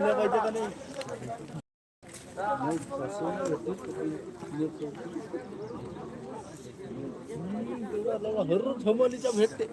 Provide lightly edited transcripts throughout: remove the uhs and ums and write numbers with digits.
पाहिजे का नाही हर थमलीच्या भेटते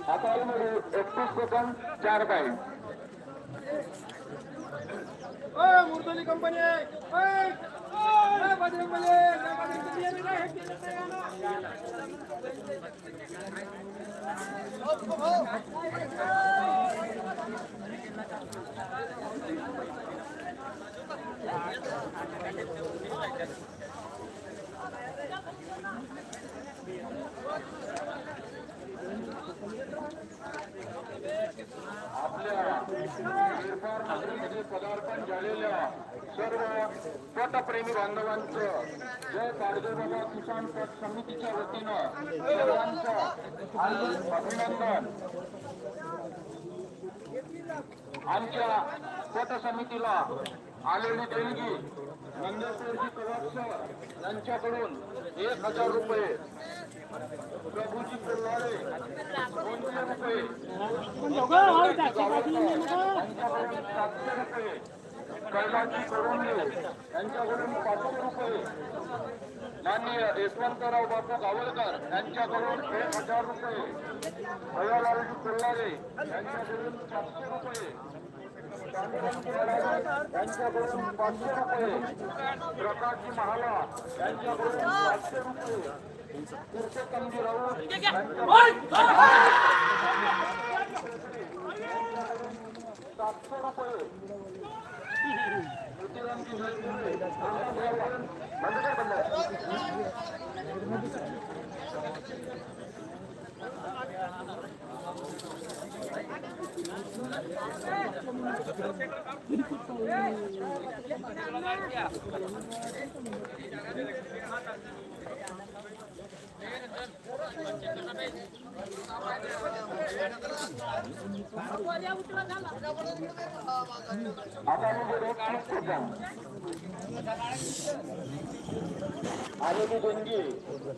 हाताळमध्ये 31 सेकंद 4 पॉइंट. मुर्दली कंपनी पदार्पण झालेल्या सर्व पटप्रेमी बांधवांचं जय कारगेबाबा किसान पट समितीच्या वतीनं सर्वांचं अभिनंदन. आमच्या पट समितीला आलेली देणगी नंदपूरजी कवाब सर यांच्याकडून 1000 रुपये, प्रभूजी कोल्हारे 200 रुपये, यांच्याकडून 700 रुपये, कैलाजी कोरोंडे यांच्याकडून 500 रुपये, माननीय यशवंतराव बापू गावलकर यांच्याकडून 1000 रुपये, भैयालालजी कोल्हारे यांच्याकडून 700 रुपये, यांच्याकडून 500 रुपये, प्रकाशजी महाला यांच्याकडून 500 रुपये, तीर्थकंदी राऊत यांच्याकडून 700 रुपये, मोतीरामजी जयपुरे यांच्याकडून आता म्हणजे रोज आलेली देणगी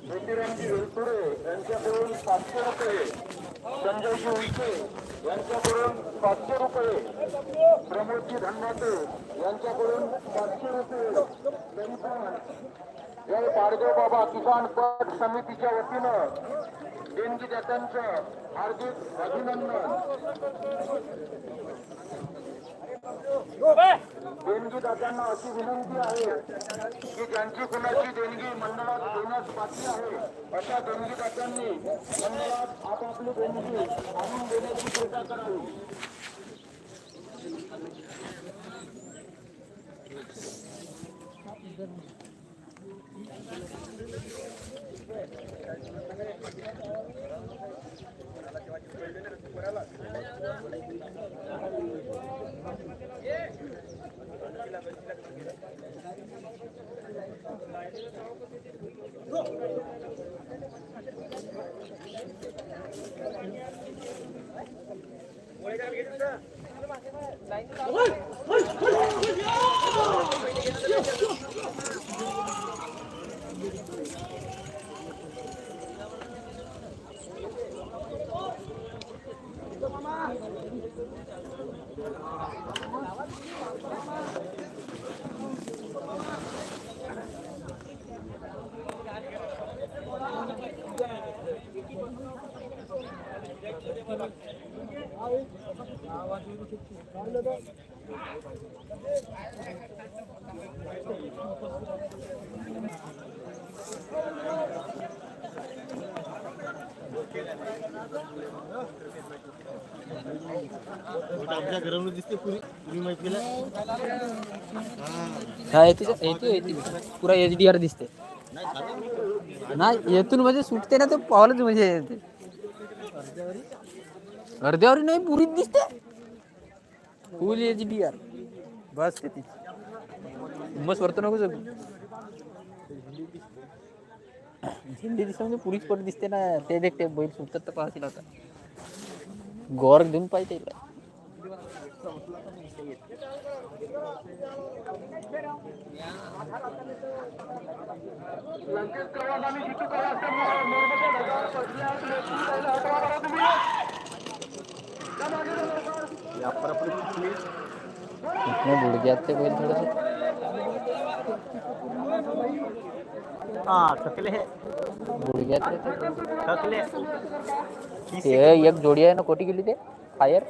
मोतीरामजी जयपुरे यांच्याकडून 700 रुपये, संजयजी उईके यांच्याकडून 500 रुपये, प्रमोदजी धनमाते यांच्याकडून 500 रुपये, जय पाडदेव बाबा किसान पट समितीच्या वतीनं देणगीदात्यांचं हार्दिक अभिनंदन. देणगीदात्यांना अशी विनंती आहे की ज्यांची कुणाची देणगी मंडळात देण्यास बाकी आहे अशा देणगीदात्यांनी मंडळात आपापली देणगी आणून देण्याची कृपा करावी. आपल्या घरामध्ये दिसते पुरी माहितीला हा येते पुरा HDR दिसते नाही येथून म्हणजे सुटते ना ते पावलंच म्हणजे अर्ध्यावरी नाही पुरीच दिसते फुल HDR बस ते मस्त वरतो नको जगू झेंडी दिसते म्हणजे पुरीच पट दिसते ना ते देखते बैल सुटतात तर पाहतील आता गोर घेऊन पाहिजे गुडघ्यात ते बैल थोडस गुडघ्यात ते एक जोडी आहे ना कोटी गेली ते फायर